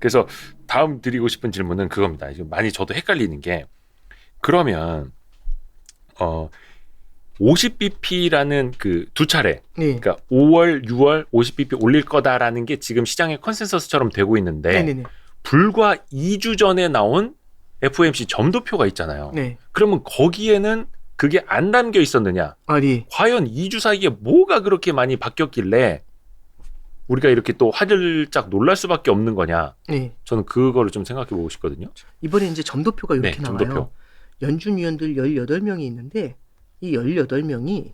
그래서 다음 드리고 싶은 질문은 그겁니다. 지금 많이 저도 헷갈리는 게 그러면 50bp라는 그 두 차례, 네. 그러니까 5월, 6월 50bp 올릴 거다라는 게 지금 시장의 컨센서스처럼 되고 있는데 네네네. 불과 2주 전에 나온 FOMC 점도표가 있잖아요. 네. 그러면 거기에는 그게 안 담겨 있었느냐? 아니. 과연 2주 사이에 뭐가 그렇게 많이 바뀌었길래 우리가 이렇게 또 화들짝 놀랄 수밖에 없는 거냐? 네. 저는 그거를 좀 생각해 보고 싶거든요. 이번에 이제 점도표가 이렇게 네, 나와요. 점도표. 연준 위원들 18명이 있는데 이 18명이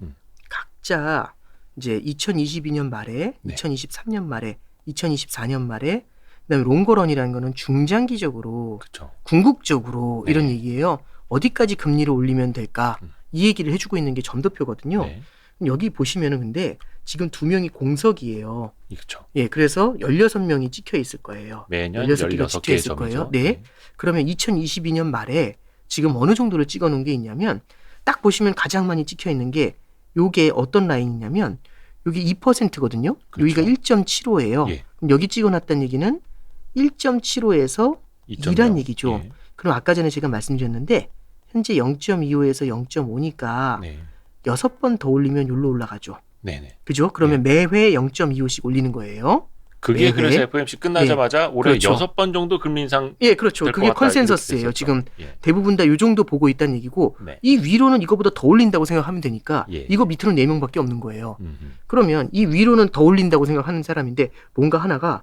각자 이제 2022년 말에, 네. 2023년 말에, 2024년 말에 그다음에 롱거런이라는 거는 중장기적으로 그렇죠. 궁극적으로 네. 이런 얘기예요. 어디까지 금리를 올리면 될까? 이 얘기를 해주고 있는 게 점도표거든요. 네. 여기 보시면은 근데 지금 2명이 공석이에요. 그렇죠. 예, 그래서 16명이 찍혀 있을 거예요. 매년 16개가 찍혀 16개의 있을 거예요. 점이죠. 네. 그러면 2022년 말에 지금 어느 정도를 찍어 놓은 게 있냐면 딱 보시면 가장 많이 찍혀 있는 게 요게 어떤 라인이냐면 여기 2%거든요. 그렇죠. 여기가 1.75예요. 예. 그럼 여기 찍어 놨다는 얘기는 1.75에서 2란 얘기죠. 예. 그럼 아까 전에 제가 말씀드렸는데 현재 0.25에서 0.5니까 네. 6번 더 올리면 여기로 올라가죠. 네네. 그죠? 그러면 매회 0.25씩 올리는 거예요. 그게 매회. 그래서 FOMC 끝나자마자 올해 그렇죠. 6번 정도 금리 인상 예, 그렇죠. 될 것 그게 같다, 컨센서스예요. 이렇게 지금 됐었죠. 예. 대부분 다 이 정도 보고 있다는 얘기고 네. 이 위로는 이거보다 더 올린다고 생각하면 되니까 예. 이거 밑으로는 4명밖에 없는 거예요. 음흠. 그러면 이 위로는 더 올린다고 생각하는 사람인데 뭔가 하나가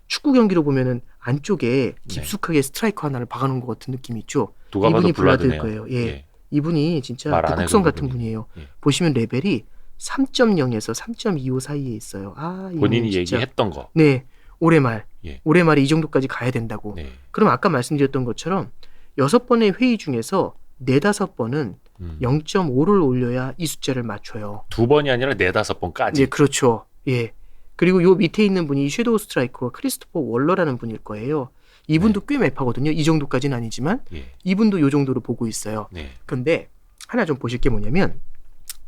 축구 경기로 보면은 안쪽에 깊숙하게 스트라이커 하나를 박아놓은 것 같은 느낌이 있죠. 누가 봐도 이분이 블라드일 블라드네요. 거예요. 예. 이분이 진짜 말안 북극성 해도 같은 그분이. 분이에요. 예. 보시면 레벨이 3.0에서 3.25 사이에 있어요. 아, 이분이 본인이 진짜. 얘기했던 거. 네. 올해 말. 예. 올해 말에 이 정도까지 가야 된다고. 네. 그럼 아까 말씀드렸던 것처럼 6번의 회의 중에서 4-5번은 0.5를 올려야 이 숫자를 맞춰요. 2번이 아니라 4-5번까지. 네, 그렇죠. 예. 그리고 요 밑에 있는 분이 섀도우 스트라이커가 크리스토퍼 월러라는 분일 거예요. 이분도 꽤 매파거든요. 이 정도까지는 아니지만 예. 이분도 요 정도로 보고 있어요. 네. 근데 하나 좀 보실 게 뭐냐면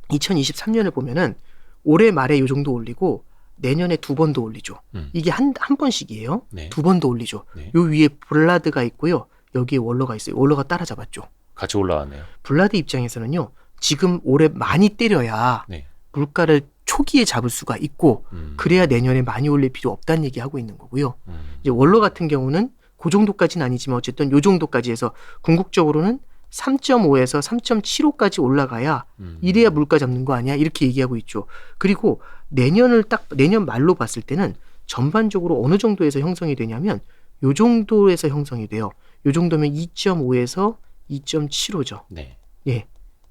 2023년을 보면은 올해 말에 요 정도 올리고 내년에 2번 더 올리죠. 이게 한 번씩이에요. 네. 2번 더 올리죠. 네. 요 위에 블라드가 있고요. 여기에 월러가 있어요. 월러가 따라잡았죠. 같이 올라왔네요. 블라드 입장에서는요. 지금 올해 많이 때려야 네. 물가를 초기에 잡을 수가 있고 그래야 내년에 많이 올릴 필요 없다는 얘기하고 있는 거고요. 이제 월러 같은 경우는 그 정도까지는 아니지만 어쨌든 요 정도까지 해서 궁극적으로는 3.5에서 3.75까지 올라가야 이래야 물가 잡는 거 아니야? 이렇게 얘기하고 있죠. 그리고 내년 말로 봤을 때는 전반적으로 어느 정도에서 형성이 되냐면 요 정도에서 형성이 돼요. 요 정도면 2.5에서 2.75죠. 네. 예.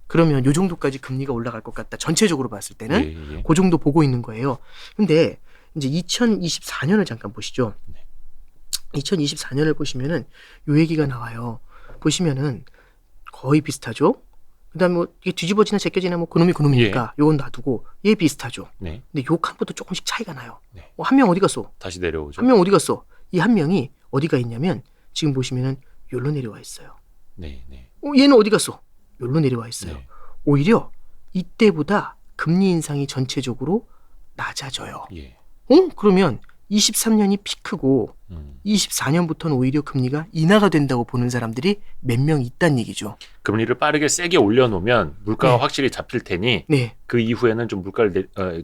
그러면 요 정도까지 금리가 올라갈 것 같다. 전체적으로 봤을 때는 예, 예. 그 정도 보고 있는 거예요. 근데 이제 2024년을 잠깐 보시죠. 네. 2024년을 보시면은 요 얘기가 나와요. 보시면은 거의 비슷하죠. 그다음에 뭐 이게 뒤집어지나 제껴지나 뭐 그놈이 그놈이니까 요건 놔두고 얘 비슷하죠. 네. 근데 요 칸부터 조금씩 차이가 나요. 네. 한 명 어디 갔어? 다시 내려오죠. 한 명 어디 갔어? 이 한 명이 어디가 있냐면 지금 보시면은 요로 내려와 있어요. 네, 네. 얘는 어디 갔어? 요로 내려와 있어요. 네. 오히려 이때보다 금리 인상이 전체적으로 낮아져요. 예. 그러면 23년이 피크고 24년부터는 오히려 금리가 인하가 된다고 보는 사람들이 몇 명 있다는 얘기죠. 금리를 빠르게 세게 올려놓으면 물가가 네. 확실히 잡힐 테니 네. 그 이후에는 좀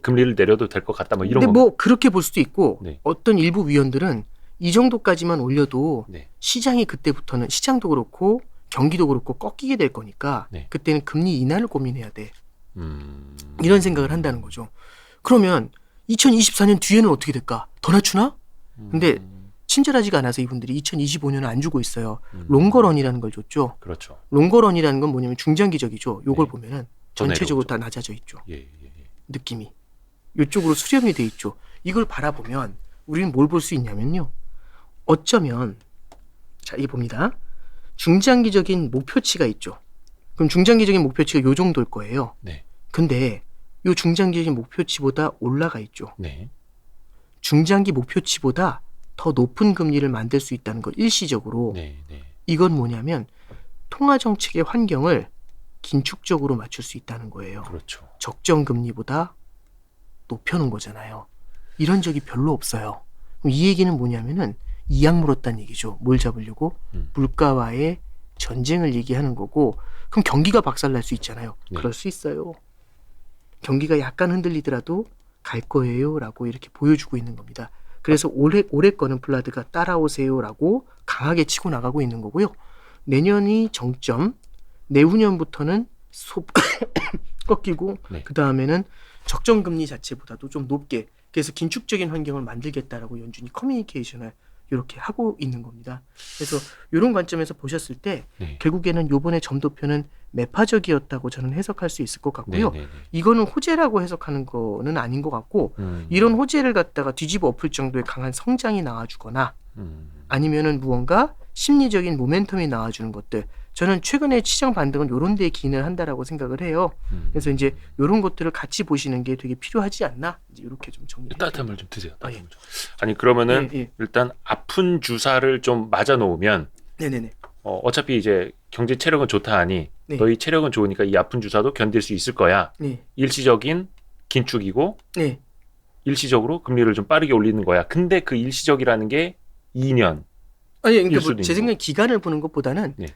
금리를 내려도 될 것 같다. 뭐 이런 근데 거. 뭐 그렇게 볼 수도 있고 네. 어떤 일부 위원들은 이 정도까지만 올려도 네. 시장이 그때부터는 시장도 그렇고 경기도 그렇고 꺾이게 될 거니까 네. 그때는 금리 인하를 고민해야 돼. 음. 이런 생각을 한다는 거죠. 그러면 2024년 뒤에는 어떻게 될까? 더 낮추나? 근데 친절하지가 않아서 이분들이 2025년은 안 주고 있어요. 롱거런이라는 걸 줬죠. 그렇죠. 롱거런이라는 건 뭐냐면 중장기적이죠. 요걸 네. 보면은 더 전체적으로 내려오죠. 다 낮아져 있죠. 예, 예, 예. 느낌이. 이쪽으로 수렴이 돼 있죠. 이걸 바라보면 우리는 뭘 볼 수 있냐면요. 어쩌면 자, 이게 봅니다. 중장기적인 목표치가 있죠. 그럼 중장기적인 목표치가 요 정도일 거예요. 네. 근데 요 중장기적인 목표치보다 올라가 있죠. 네. 중장기 목표치보다 더 높은 금리를 만들 수 있다는 것 일시적으로. 네. 네. 이건 뭐냐면 통화정책의 환경을 긴축적으로 맞출 수 있다는 거예요. 그렇죠. 적정 금리보다 높여놓은 거잖아요. 이런 적이 별로 없어요. 그럼 이 얘기는 뭐냐면은 이악 물었다는 얘기죠. 뭘 잡으려고? 음. 물가와의 전쟁을 얘기하는 거고, 그럼 경기가 박살날 수 있잖아요. 네. 그럴 수 있어요. 경기가 약간 흔들리더라도 갈 거예요라고 이렇게 보여주고 있는 겁니다. 그래서 올해 거는 블라드가 따라오세요라고 강하게 치고 나가고 있는 거고요. 내년이 정점, 내후년부터는 꺾이고 네. 그 다음에는 적정 금리 자체보다도 좀 높게, 그래서 긴축적인 환경을 만들겠다라고 연준이 커뮤니케이션을 이렇게 하고 있는 겁니다. 그래서 이런 관점에서 보셨을 때 네. 결국에는 요번에 점도표는 매파적이었다고 저는 해석할 수 있을 것 같고요. 네, 네, 네. 이거는 호재라고 해석하는 거는 아닌 것 같고, 이런 호재를 갖다가 뒤집어 엎을 정도의 강한 성장이 나와주거나 아니면은 무언가 심리적인 모멘텀이 나와주는 것들, 저는 최근에 시장 반등은 이런 데에 기인을 한다라고 생각을 해요. 그래서 이제 이런 것들을 같이 보시는 게 되게 필요하지 않나, 이제 이렇게 좀 정리. 따뜻한 물 좀 드세요. 아, 예. 아니 그러면은 예, 예. 일단 아픈 주사를 좀 맞아 놓으면 네네네. 어차피 이제 경제 체력은 좋다 하니 네. 너희 체력은 좋으니까 이 아픈 주사도 견딜 수 있을 거야. 네. 일시적인 긴축이고 네. 일시적으로 금리를 좀 빠르게 올리는 거야. 근데 그 일시적이라는 게 2년. 아니, 그러니까 일 수도 뭐 제 있는 생각에 기간을 보는 것보다는 네.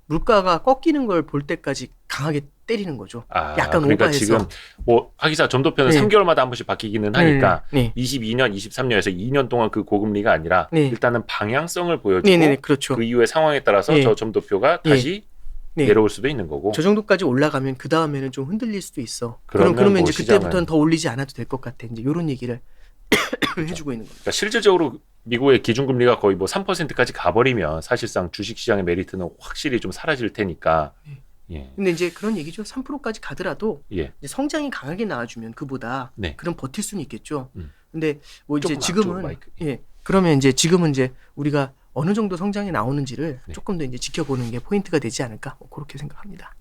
물가가 꺾이는 걸 볼 때까지 강하게 때리는 거죠. 아, 약간 그러니까 오버해서. 지금 뭐 하기사 점도표는 네. 3개월마다 한 번씩 바뀌기는 하니까 네. 22년, 23년에서 2년 동안 그 고금리가 아니라 네. 일단은 방향성을 보여주고 네네네, 그렇죠. 그 이후의 상황에 따라서 네. 저 점도표가 네. 다시 네. 내려올 수도 있는 거고. 저 정도까지 올라가면 그 다음에는 좀 흔들릴 수도 있어. 그러면 그러면 뭐 이제 그때부터는 시장은 더 올리지 않아도 될 것 같아. 이제 이런 얘기를 해주고 있는 겁니다. 그러니까 실질적으로 미국의 기준금리가 거의 뭐 3%까지 가버리면 사실상 주식시장의 메리트는 확실히 좀 사라질 테니까. 예. 근데 이제 그런 얘기죠. 3%까지 가더라도 예. 이제 성장이 강하게 나와주면 그보다 네. 그럼 버틸 수는 있겠죠. 음. 근데 뭐 이제 조금 지금은 앞쪽으로 마이크. 예. 그러면 이제 지금은 이제 우리가 어느 정도 성장이 나오는지를 네. 조금 더 이제 지켜보는 게 포인트가 되지 않을까, 뭐 그렇게 생각합니다.